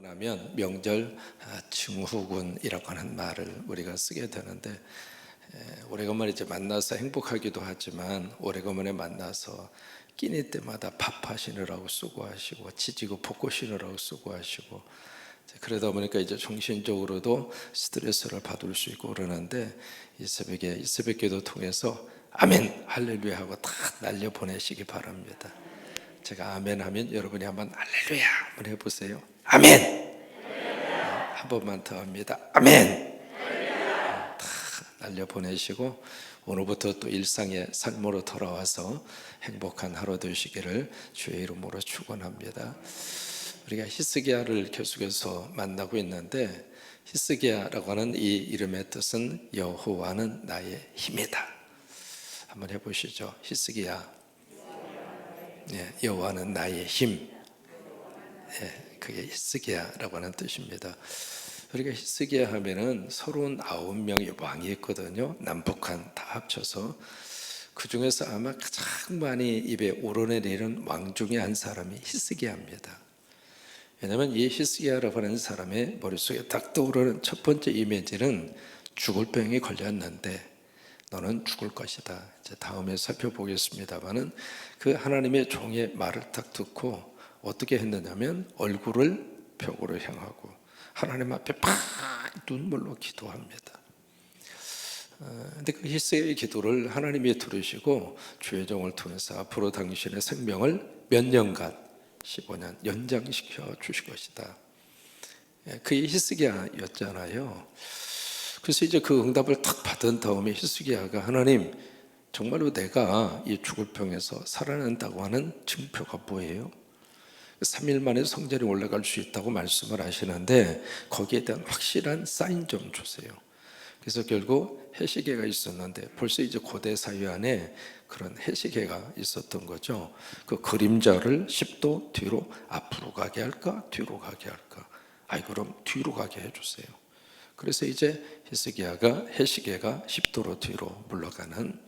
나면 명절 증후군이라고 하는 말을 우리가 쓰게 되는데, 오래간만에 이제 만나서 행복하기도 하지만 오래간만에 만나서 끼니 때마다 밥하시느라고 수고하시고 지지고 볶으시느라고 수고하시고, 그러다 보니까 이제 정신적으로도 스트레스를 받을 수 있고 그러는데, 이 새벽에 이 새벽기도 통해서 아멘 할렐루야 하고 다 날려 보내시기 바랍니다. 제가 아멘 하면 여러분이 한번 할렐루야 한번 해보세요. 아멘. 한 번만 더 합니다. 아멘. 다 날려 보내시고 오늘부터 또 일상의 삶으로 돌아와서 행복한 하루 되시기를 주의 이름으로 축원합니다. 우리가 히스기야를 계속해서 만나고 있는데, 히스기야라고 하는 이 이름의 뜻은 여호와는 나의 힘이다. 한번 해보시죠. 히스기야. 여호와는 나의 힘. 그게 히스기야라고 하는 뜻입니다. 우리가 히스기야 하면은 39명의 왕이 있거든요. 남북한 다 합쳐서. 그 중에서 아마 가장 많이 입에 오르내리는 왕 중에 한 사람이 히스기야입니다. 왜냐하면 이 히스기야라고 하는 사람의 머릿속에 딱 떠오르는 첫 번째 이미지는 죽을 병이 걸렸는데 너는 죽을 것이다. 이제 다음에 살펴보겠습니다만은, 그 하나님의 종의 말을 딱 듣고 어떻게 했느냐면 얼굴을 벽으로 향하고 하나님 앞에 팍 눈물로 기도합니다. 근데 그 히스기야의 기도를 하나님이 들으시고 주의 종을 통해서 앞으로 당신의 생명을 몇 년간 15년 연장시켜 주실 것이다. 그게 히스기야였잖아요. 그래서 이제 그 응답을 탁 받은 다음에 히스기야가 하나님, 정말로 내가 이 죽을 병에서 살아난다고 하는 증표가 뭐예요? 3일 만에 성전에 올라갈 수 있다고 말씀을 하시는데 거기에 대한 확실한 사인 좀 주세요. 그래서 결국 해시계가 있었는데, 벌써 이제 고대 사회 안에 그런 해시계가 있었던 거죠. 그 그림자를 10도 뒤로 앞으로 가게 할까 뒤로 가게 할까? 그럼 뒤로 가게 해주세요. 그래서 이제 히스기야가 해시계가 10도로 뒤로 물러가는,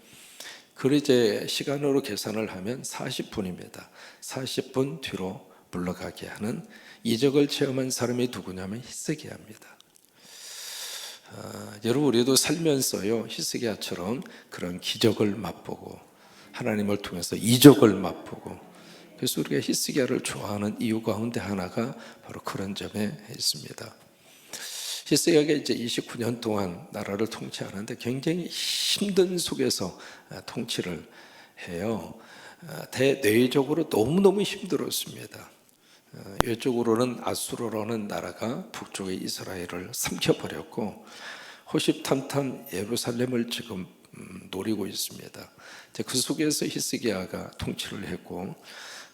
그 이제 시간으로 계산을 하면 40분입니다. 40분 뒤로 물러가게 하는 이적을 체험한 사람이 누구냐면 히스기야입니다. 여러분, 우리도 살면서요 히스기야처럼 그런 기적을 맛보고 하나님을 통해서 이적을 맛보고, 그래서 우리가 히스기야를 좋아하는 이유 가운데 하나가 바로 그런 점에 있습니다. 히스기야가 이제 29년 동안 나라를 통치하는데 굉장히 힘든 속에서 통치를 해요. 대내적으로 너무너무 힘들었습니다. 이쪽으로는 아수르라는 나라가 북쪽의 이스라엘을 삼켜버렸고, 호시탐탐 예루살렘을 지금 노리고 있습니다. 그 속에서 히스기야가 통치를 했고,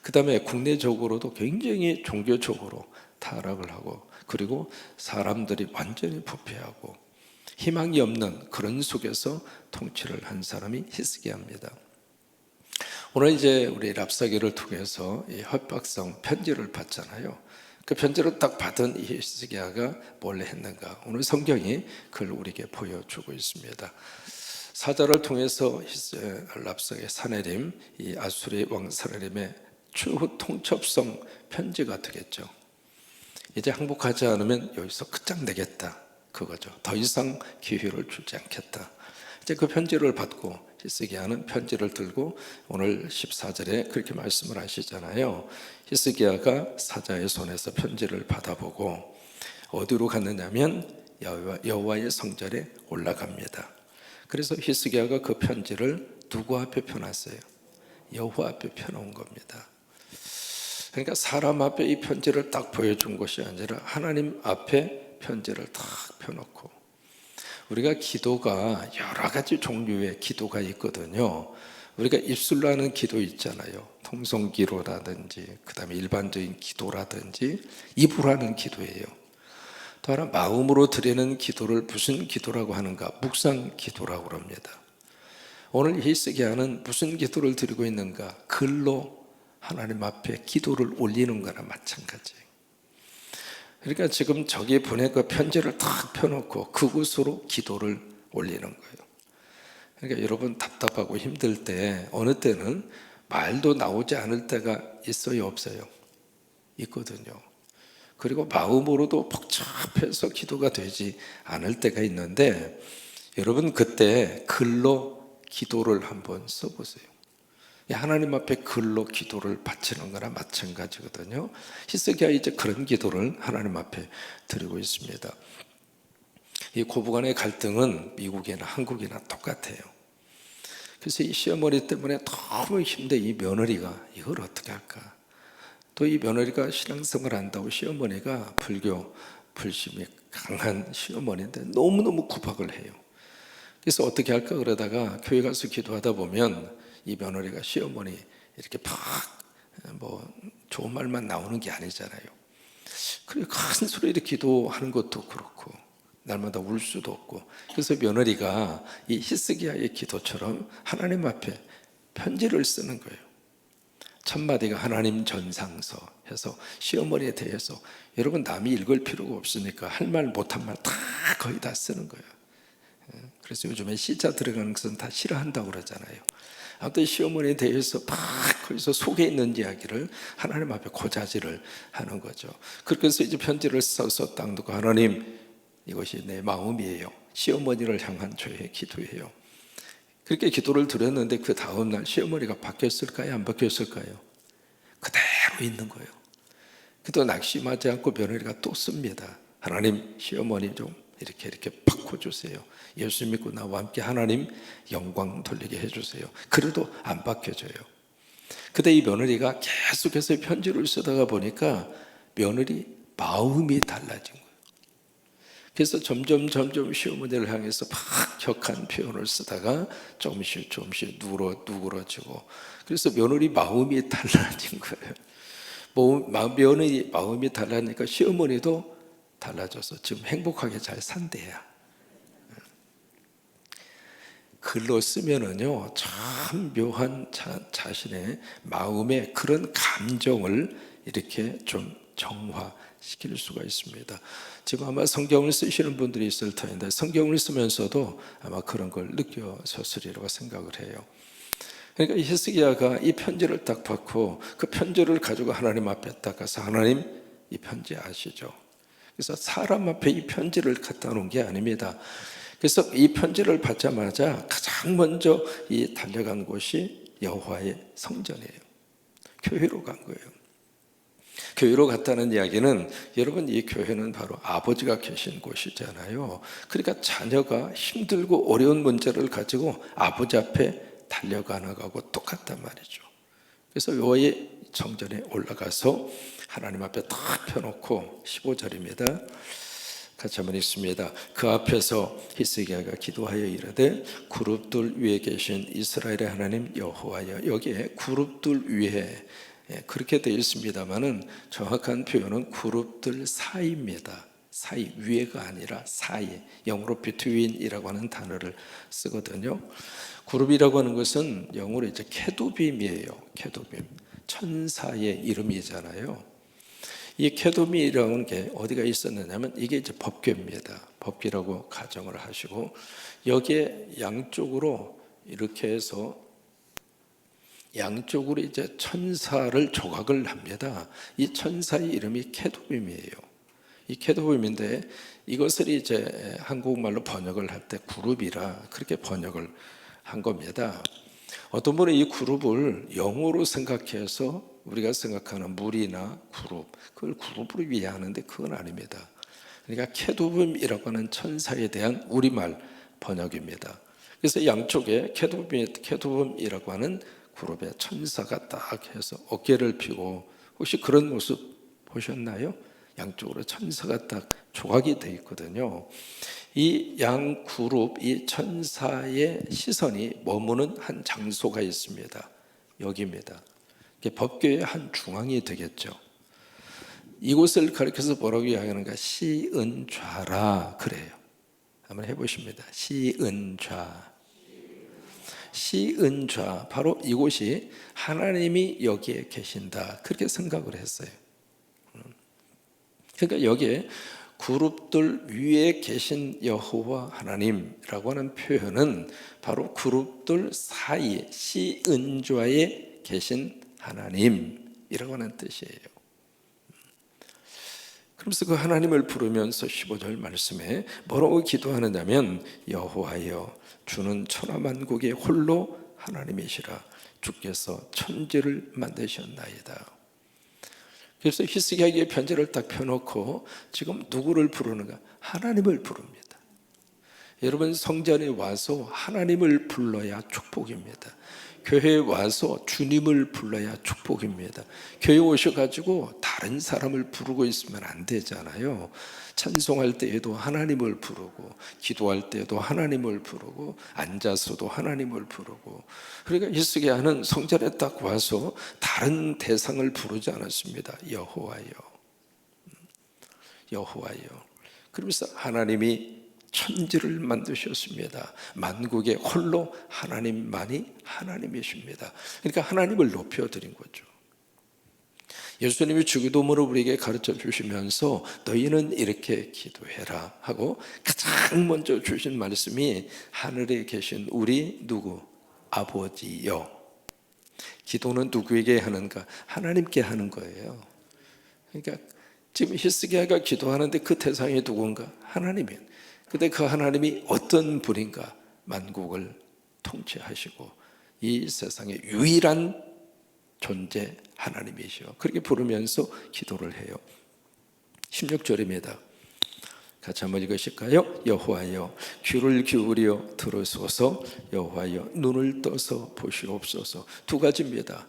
그 다음에 국내적으로도 굉장히 종교적으로 타락을 하고, 그리고 사람들이 완전히 부패하고 희망이 없는 그런 속에서 통치를 한 사람이 히스기야입니다. 오늘 이제 우리 랍사기를 통해서 이 협박성 편지를 받잖아요. 그 편지를 딱 받은 이 히스기야가 뭘 했는가? 오늘 성경이 그걸 우리에게 보여주고 있습니다. 사자를 통해서 랍사기 사네림, 이 아수리 왕 사네림의 추후 통첩성 편지가 되겠죠. 이제 항복하지 않으면 여기서 끝장내겠다, 그거죠. 더 이상 기회를 주지 않겠다. 이제 그 편지를 받고 히스기야는 편지를 들고 오늘 14절에 그렇게 말씀을 하시잖아요. 히스기야가 사자의 손에서 편지를 받아보고 어디로 갔느냐면 여호와의 성전에 올라갑니다. 그래서 히스기야가 그 편지를 누구 앞에 펴놨어요? 여호와 앞에 펴놓은 겁니다. 그러니까 사람 앞에 이 편지를 딱 보여준 것이 아니라 하나님 앞에 편지를 딱 펴놓고, 우리가 기도가 여러 가지 종류의 기도가 있거든요. 우리가 입술로 하는 기도 있잖아요. 통성기도라든지, 그 다음에 일반적인 기도라든지, 입으로 하는 기도예요. 또 하나 마음으로 드리는 기도를 무슨 기도라고 하는가? 묵상 기도라고 합니다. 오늘 히스기야는 무슨 기도를 드리고 있는가? 글로 하나님 앞에 기도를 올리는 거나 마찬가지예요. 그러니까 지금 저기 보낸 그 편지를 딱 펴놓고 그곳으로 기도를 올리는 거예요. 그러니까 여러분, 답답하고 힘들 때 어느 때는 말도 나오지 않을 때가 있어요, 없어요? 있거든요. 그리고 마음으로도 복잡해서 기도가 되지 않을 때가 있는데, 여러분 그때 글로 기도를 한번 써보세요. 하나님 앞에 글로 기도를 바치는 거나 마찬가지거든요. 히스기야 이제 그런 기도를 하나님 앞에 드리고 있습니다. 이 고부간의 갈등은 미국이나 한국이나 똑같아요. 그래서 이 시어머니 때문에 너무 힘든 이 며느리가 이걸 어떻게 할까? 또 이 며느리가 신앙생활을 한다고 시어머니가 불교 불심이 강한 시어머니인데 너무너무 구박을 해요. 그래서 어떻게 할까 그러다가 교회 가서 기도하다 보면 이 며느리가 시어머니 이렇게 뭐 좋은 말만 나오는 게 아니잖아요. 그리고 큰 소리로 기도하는 것도 그렇고 날마다 울 수도 없고, 그래서 며느리가 이 히스기야의 기도처럼 하나님 앞에 편지를 쓰는 거예요. 첫마디가 하나님 전상서 해서 시어머니에 대해서, 여러분 남이 읽을 필요가 없으니까 할 말 못한 말 다 거의 다 쓰는 거예요. 그래서 요즘에 시자 들어가는 것은 다 싫어한다고 그러잖아요. 아무튼 시어머니에 대해서 막 거기서 속에 있는 이야기를 하나님 앞에 고자질을 하는 거죠. 그래서 이제 편지를 써서 딱 놓고, 하나님 이것이 내 마음이에요. 시어머니를 향한 저의 기도예요. 그렇게 기도를 드렸는데 그 다음날 시어머니가 바뀌었을까요? 안 바뀌었을까요? 그대로 있는 거예요. 그도 낙심하지 않고 며느리가 또 씁니다. 하나님 시어머니 좀 이렇게 바꿔주세요. 예수 믿고 나와 함께 하나님 영광 돌리게 해주세요. 그래도 안 바뀌어져요. 근데 이 며느리가 계속해서 편지를 쓰다가 보니까 며느리 마음이 달라진 거예요. 그래서 점점 시어머니를 향해서 막 격한 표현을 쓰다가 조금씩 누그러지고, 그래서 며느리 마음이 달라진 거예요. 며느리 마음이 달라지니까 시어머니도 달라져서 지금 행복하게 잘 산대야. 글로 쓰면은요, 참 묘한 자신의 마음의 그런 감정을 이렇게 좀 정화시킬 수가 있습니다. 지금 아마 성경을 쓰시는 분들이 있을 터인데 성경을 쓰면서도 아마 그런 걸 느껴졌으리라고 생각을 해요. 그러니까 히스기야가 이 편지를 딱 받고 그 편지를 가지고 하나님 앞에 딱 가서, 하나님 이 편지 아시죠? 그래서 사람 앞에 이 편지를 갖다 놓은 게 아닙니다. 그래서 이 편지를 받자마자 가장 먼저 이 달려간 곳이 여호와의 성전이에요. 교회로 간 거예요. 교회로 갔다는 이야기는, 여러분 이 교회는 바로 아버지가 계신 곳이잖아요. 그러니까 자녀가 힘들고 어려운 문제를 가지고 아버지 앞에 달려가는 거하고 똑같단 말이죠. 그래서 여호와의 성전에 올라가서 하나님 앞에 딱 펴놓고 15절입니다. 같이 한번 읽습니다. 그 앞에서 히스기야가 기도하여 이르되, 그룹들 위에 계신 이스라엘의 하나님 여호와여. 여기에 그룹들 위에 그렇게 되어 있습니다만은 정확한 표현은 그룹들 사이입니다. 사이, 위에가 아니라 사이. 영어로 between이라고 하는 단어를 쓰거든요. 그룹이라고 하는 것은 영어로 이제 케두빔이에요. 케두빔, 천사의 이름이잖아요. 이 케돔이라는 게 어디가 있었느냐면, 이게 이제 법궤입니다. 법궤라고 가정을 하시고, 여기에 양쪽으로 이렇게 해서 양쪽으로 이제 천사를 조각을 합니다. 이 천사의 이름이 케돔임이에요. 이 케돔인데 이것을 이제 한국말로 번역을 할 때 그룹이라 그렇게 번역을 한 겁니다. 어떤 분은 이 그룹을 영어로 생각해서 우리가 생각하는 물이나 그룹, 그걸 그룹으로 이해하는데 그건 아닙니다. 그러니까 케두빔이라고 하는 천사에 대한 우리말 번역입니다. 그래서 양쪽에 케두빔이라고 하는 그룹에 천사가 딱 해서 어깨를 펴고, 혹시 그런 모습 보셨나요? 양쪽으로 천사가 딱 조각이 되어 있거든요. 이 양 그룹, 이 천사의 시선이 머무는 한 장소가 있습니다. 여기입니다. 법궤의 한 중앙이 되겠죠. 이곳을 가리켜서 뭐라고 이야기하는가? 시은좌라 그래요. 한번 해보십니다. 시은좌. 시은좌, 바로 이곳이 하나님이 여기에 계신다, 그렇게 생각을 했어요. 그러니까 여기에 그룹들 위에 계신 여호와 하나님이라고 하는 표현은 바로 그룹들 사이, 시은좌에 계신 하나님이라고 하는 뜻이에요. 그러면서 그 하나님을 부르면서 15절 말씀에 뭐라고 기도하느냐면 여호와여 주는 천하만국의 홀로 하나님이시라 주께서 천지를 만드셨나이다. 그래서 히스기야에게 편지를 딱 펴놓고 지금 누구를 부르는가? 하나님을 부릅니다. 여러분 성전에 와서 하나님을 불러야 축복입니다. 교회에 와서 주님을 불러야 축복입니다. 교회 오셔가지고 다른 사람을 부르고 있으면 안 되잖아요. 찬송할 때에도 하나님을 부르고, 기도할 때에도 하나님을 부르고, 앉아서도 하나님을 부르고. 그러니까 히스기야는 성전에 딱 와서 다른 대상을 부르지 않았습니다. 여호와여, 여호와여. 그러면서 하나님이 천지를 만드셨습니다. 만국의 홀로 하나님만이 하나님이십니다. 그러니까 하나님을 높여드린 거죠. 예수님이 주기도문을 우리에게 가르쳐 주시면서 너희는 이렇게 기도해라 하고 가장 먼저 주신 말씀이 하늘에 계신 우리 누구? 아버지여. 기도는 누구에게 하는가? 하나님께 하는 거예요. 그러니까 지금 히스기야가 기도하는데 그 대상이 누군가? 하나님이에요. 근데 그 하나님이 어떤 분인가? 만국을 통치하시고 이 세상의 유일한 존재 하나님이시오. 그렇게 부르면서 기도를 해요. 16절입니다. 같이 한번 읽으실까요? 여호와여 귀를 기울여 들으소서. 여호와여 눈을 떠서 보시옵소서. 두 가지입니다.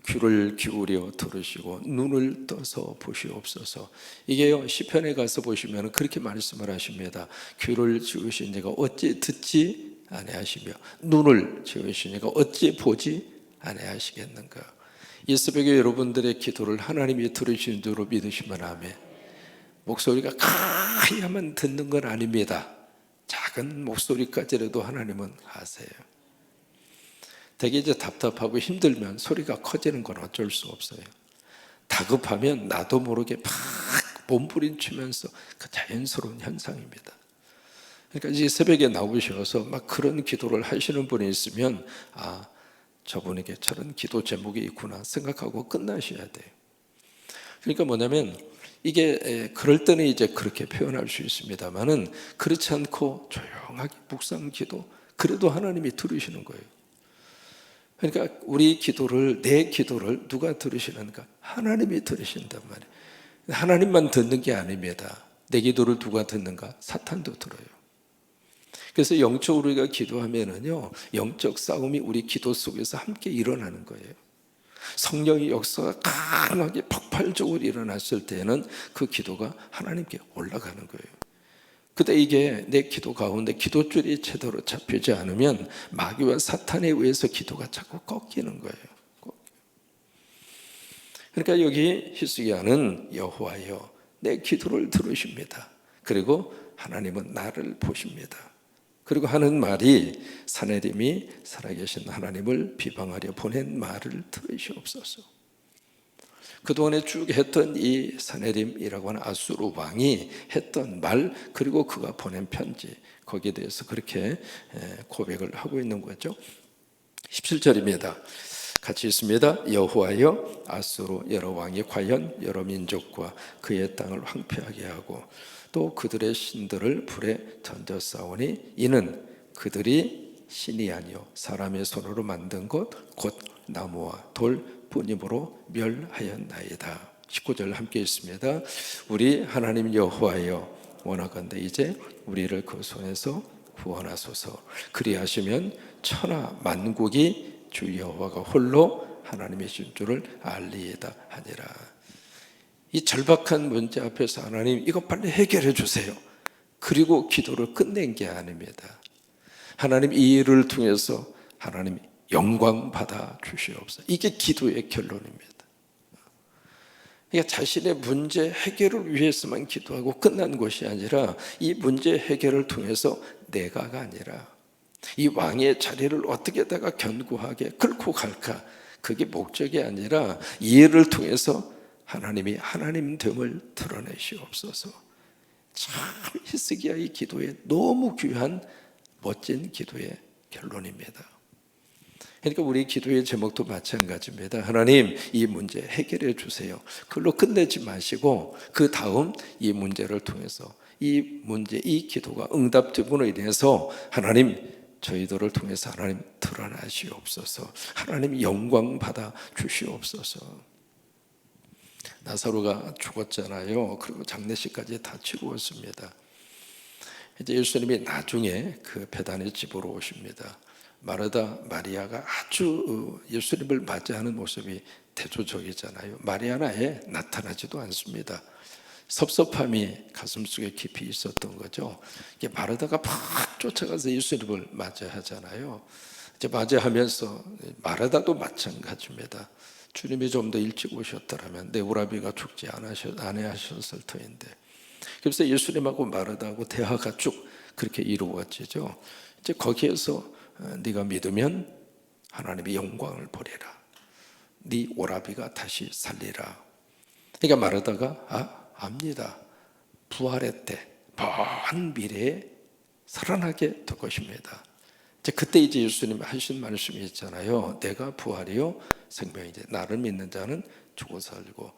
귀를 기울여 들으시고 눈을 떠서 보시옵소서. 이게요 시편에 가서 보시면 그렇게 말씀을 하십니다. 귀를 지으시니가 어찌 듣지 아니하시며 눈을 지으시니가 어찌 보지 아니하시겠는가. 이 새벽에 여러분들의 기도를 하나님이 들으시는 줄로 믿으시면 아멘. 목소리가 커야만 듣는 건 아닙니다. 작은 목소리까지라도 하나님은 아세요. 되게 이제 답답하고 힘들면 소리가 커지는 건 어쩔 수 없어요. 다급하면 나도 모르게 막 몸부림치면서 그 자연스러운 현상입니다. 그러니까 이제 새벽에 나오셔서 막 그런 기도를 하시는 분이 있으면 아, 저분에게 저런 기도 제목이 있구나 생각하고 끝나셔야 돼요. 그러니까 뭐냐면 이게 그럴 때는 이제 그렇게 표현할 수 있습니다만은 그렇지 않고 조용하게 묵상 기도 그래도 하나님이 들으시는 거예요. 그러니까 우리 기도를 내 기도를 누가 들으시는가? 하나님이 들으신단 말이에요. 하나님만 듣는 게 아닙니다. 내 기도를 누가 듣는가? 사탄도 들어요. 그래서 영적으로 우리가 기도하면은요 영적 싸움이 우리 기도 속에서 함께 일어나는 거예요. 성령의 역사가 강하게 폭발적으로 일어났을 때는 그 기도가 하나님께 올라가는 거예요. 근데 이게 내 기도 가운데 기도줄이 제대로 잡히지 않으면 마귀와 사탄에 의해서 기도가 자꾸 꺾이는 거예요. 그러니까 여기 히스기야는 여호와여 내 기도를 들으십니다. 그리고 하나님은 나를 보십니다. 그리고 하는 말이 사내림이 살아계신 하나님을 비방하려 보낸 말을 들으시옵소서. 그동안에 쭉 했던 이 사내림이라고 하는 아수르 왕이 했던 말 그리고 그가 보낸 편지 거기에 대해서 그렇게 고백을 하고 있는 거죠. 17절입니다. 같이 있습니다. 여호와여 아수르 여러 왕이 과연 여러 민족과 그의 땅을 황폐하게 하고 또 그들의 신들을 불에 던져 싸우니 이는 그들이 신이 아니요 사람의 손으로 만든 것 곧 나무와 돌 뿐임으로 멸하였나이다. 19절 함께 있습니다. 우리 하나님 여호와여 원하건대 이제 우리를 그 손에서 구원하소서. 그리하시면 천하 만국이 주 여호와가 홀로 하나님이신 줄을 알리이다 하니라. 이 절박한 문제 앞에서 하나님 이거 빨리 해결해 주세요. 그리고 기도를 끝낸 게 아닙니다. 하나님 이 일을 통해서 하나님이 영광 받아 주시옵소서. 이게 기도의 결론입니다. 그러니까 자신의 문제 해결을 위해서만 기도하고 끝난 것이 아니라 이 문제 해결을 통해서 내가가 아니라 이 왕의 자리를 어떻게다가 견고하게 끌고 갈까 그게 목적이 아니라 이 일을 통해서 하나님이 하나님됨을 드러내시옵소서. 참 히스기야의 기도에 너무 귀한 멋진 기도의 결론입니다. 그러니까 우리 기도의 제목도 마찬가지입니다. 하나님, 이 문제 해결해 주세요. 그걸로 끝내지 마시고 그 다음 이 문제를 통해서 이 문제, 이 기도가 응답됨으로 인해서 하나님, 저희들을 통해서 하나님 드러나시옵소서. 하나님 영광 받아 주시옵소서. 나사로가 죽었잖아요. 그리고 장례식까지 다 치루었습니다. 이제 예수님이 나중에 그 베다니 집으로 오십니다. 마르다 마리아가 아주 예수님을 맞이하는 모습이 대조적이잖아요. 마리아는 아예 나타나지도 않습니다. 섭섭함이 가슴속에 깊이 있었던 거죠. 이게 마르다가 막 쫓아가서 예수님을 맞이하잖아요. 이제 맞이하면서 마르다도 마찬가지입니다. 주님이 좀 더 일찍 오셨더라면 내 오라비가 죽지 않으셨을 터인데. 그래서 예수님하고 마르다하고 대화가 쭉 그렇게 이루어지죠. 이제 거기에서 네가 믿으면 하나님의 영광을 보리라. 네 오라비가 다시 살리라. 그러니까 마르다가 압니다. 부활의 때, 먼 미래에 살아나게 될 것입니다. 그때 이제 예수님 하신 말씀이 있잖아요. 내가 부활이요 생명이지. 나를 믿는 자는 죽어 살고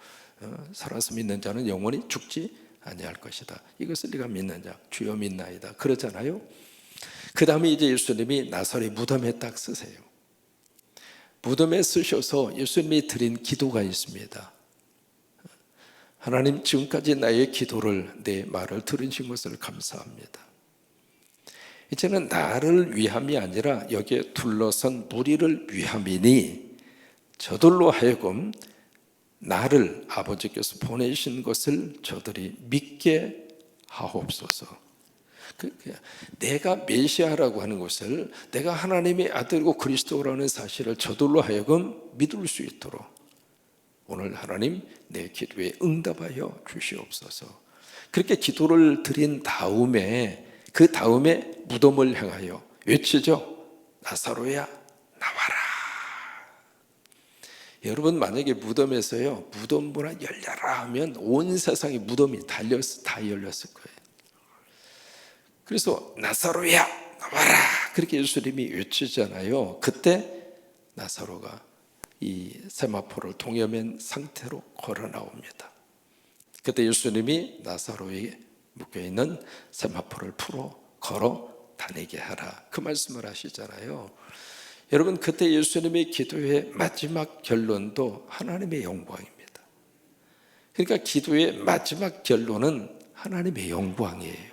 살아서 믿는 자는 영원히 죽지 아니할 것이다. 이것을 네가 믿는 자, 주여 믿나이다. 그러잖아요. 그 다음에 이제 예수님이 나사렛 무덤에 딱 쓰세요. 무덤에 쓰셔서 예수님이 드린 기도가 있습니다. 하나님, 지금까지 나의 기도를, 내 말을 들으신 것을 감사합니다. 이제는 나를 위함이 아니라 여기에 둘러선 무리를 위함이니 저들로 하여금 나를 아버지께서 보내신 것을 저들이 믿게 하옵소서. 내가 메시아라고 하는 것을, 내가 하나님의 아들이고 그리스도라는 사실을 저들로 하여금 믿을 수 있도록 오늘 하나님 내 기도에 응답하여 주시옵소서. 그렇게 기도를 드린 다음에 그 다음에 무덤을 향하여 외치죠. 나사로야 나와라. 여러분, 만약에 무덤에서요 무덤 문을 열려라 하면 온 세상의 무덤이 다 열렸을 거예요. 그래서 나사로야 나와라 그렇게 예수님이 외치잖아요. 그때 나사로가 이 세마포를 동여맨 상태로 걸어 나옵니다. 그때 예수님이 나사로에게 묶여있는 세마포를 풀어 걸어 다니게 하라, 그 말씀을 하시잖아요. 여러분, 그때 예수님의 기도의 마지막 결론도 하나님의 영광입니다. 그러니까 기도의 마지막 결론은 하나님의 영광이에요.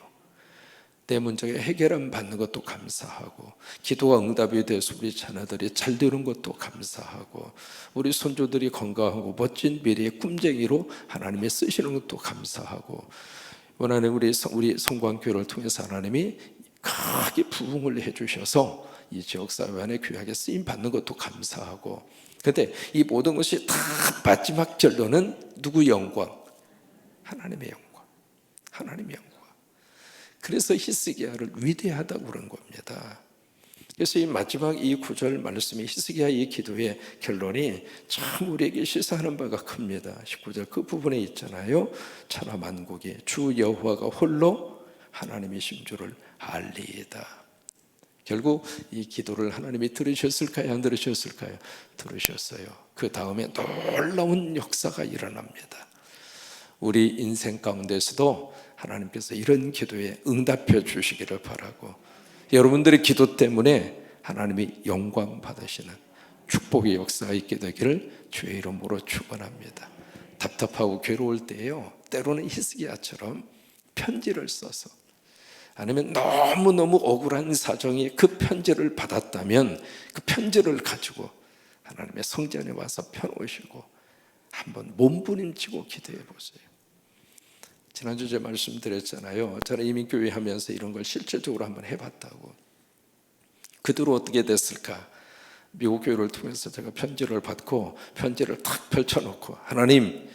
내 문제가 해결함 받는 것도 감사하고, 기도가 응답이 돼서 우리 자녀들이 잘 되는 것도 감사하고, 우리 손주들이 건강하고 멋진 미래의 꿈쟁이로 하나님이 쓰시는 것도 감사하고, 원하는 우리 성광교회를 통해서 하나님이 크게 부흥을 해주셔서 이 지역사회 안에 귀하게 쓰임 받는 것도 감사하고, 그런데 이 모든 것이 다 마지막 결론은 누구 영광? 하나님의 영광. 하나님의 영광. 그래서 히스기야를 위대하다고 그런 겁니다. 그래서 이 마지막 이 구절 말씀이 히스기야 이 기도의 결론이 참 우리에게 시사하는 바가 큽니다. 19절 그 부분에 있잖아요. 천하 만국이 주 여호와가 홀로 하나님이신 줄을 알리이다. 결국 이 기도를 하나님이 들으셨을까요? 안 들으셨을까요? 들으셨어요. 그 다음에 놀라운 역사가 일어납니다. 우리 인생 가운데서도 하나님께서 이런 기도에 응답해 주시기를 바라고, 여러분들의 기도 때문에 하나님이 영광 받으시는 축복의 역사가 있게 되기를 주의 이름으로 축원합니다. 답답하고 괴로울 때에요, 때로는 히스기야처럼 편지를 써서, 아니면 너무너무 억울한 사정이 그 편지를 받았다면 그 편지를 가지고 하나님의 성전에 와서 펴놓으시고 한번 몸부림치고 기도해 보세요. 지난주 제가 말씀드렸잖아요. 저는 이민교회 하면서 이런 걸 실질적으로 한번 해봤다고. 그 뒤로 어떻게 됐을까? 미국 교회를 통해서 제가 편지를 받고 편지를 탁 펼쳐놓고, 하나님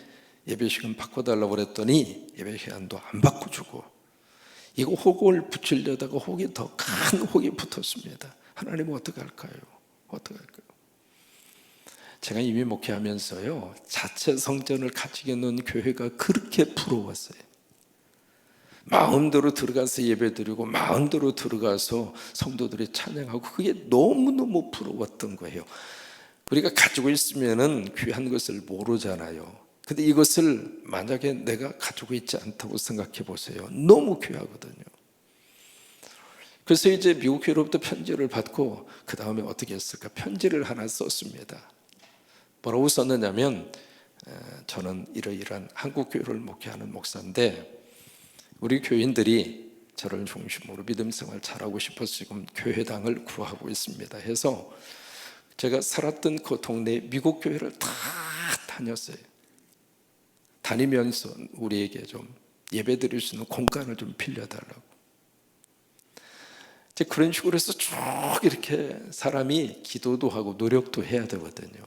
예배 시간 바꿔달라고 그랬더니 예배 시간도 안 바꿔주고, 이거 혹을 붙이려다가 혹이 더 큰 혹이 붙었습니다. 하나님은 어떻게 할까요? 어떻게 할까요? 제가 이미 목회하면서요, 자체 성전을 가지게 놓은 교회가 그렇게 부러웠어요. 마음대로 들어가서 예배드리고 마음대로 들어가서 성도들이 찬양하고 그게 너무너무 부러웠던 거예요. 우리가 가지고 있으면은 귀한 것을 모르잖아요. 근데 이것을 만약에 내가 가지고 있지 않다고 생각해 보세요. 너무 귀하거든요. 그래서 이제 미국 교회로부터 편지를 받고 그 다음에 어떻게 했을까? 편지를 하나 썼습니다. 뭐라고 썼느냐면 저는 이러이러한 한국 교회를 목회하는 목사인데 우리 교인들이 저를 중심으로 믿음 생활 잘하고 싶어서 지금 교회당을 구하고 있습니다 해서 제가 살았던 그 동네 미국 교회를 다 다녔어요. 다니면서 우리에게 좀 예배 드릴 수 있는 공간을 좀 빌려달라고. 이제 그런 식으로 해서 쭉 이렇게 사람이 기도도 하고 노력도 해야 되거든요.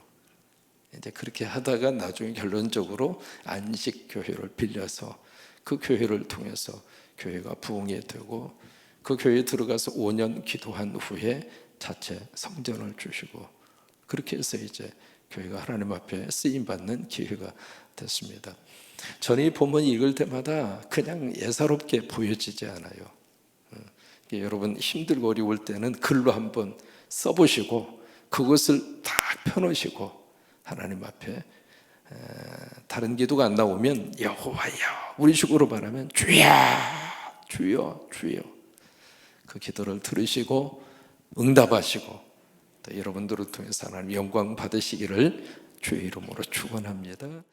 이제 그렇게 하다가 나중에 결론적으로 안식교회를 빌려서 그 교회를 통해서 교회가 부흥이 되고 그 교회에 들어가서 5년 기도한 후에 자체 성전을 주시고 그렇게 해서 이제 교회가 하나님 앞에 쓰임받는 기회가 됐습니다. 저는 이 본문 읽을 때마다 그냥 예사롭게 보여지지 않아요. 여러분 힘들고 어려울 때는 글로 한번 써보시고 그것을 다 펴놓으시고 하나님 앞에 다른 기도가 안 나오면 여호와여 우리 식으로 말하면 주여 주여 주여 그 기도를 들으시고 응답하시고 또 여러분들을 통해서 하나님 영광 받으시기를 주의 이름으로 축원합니다.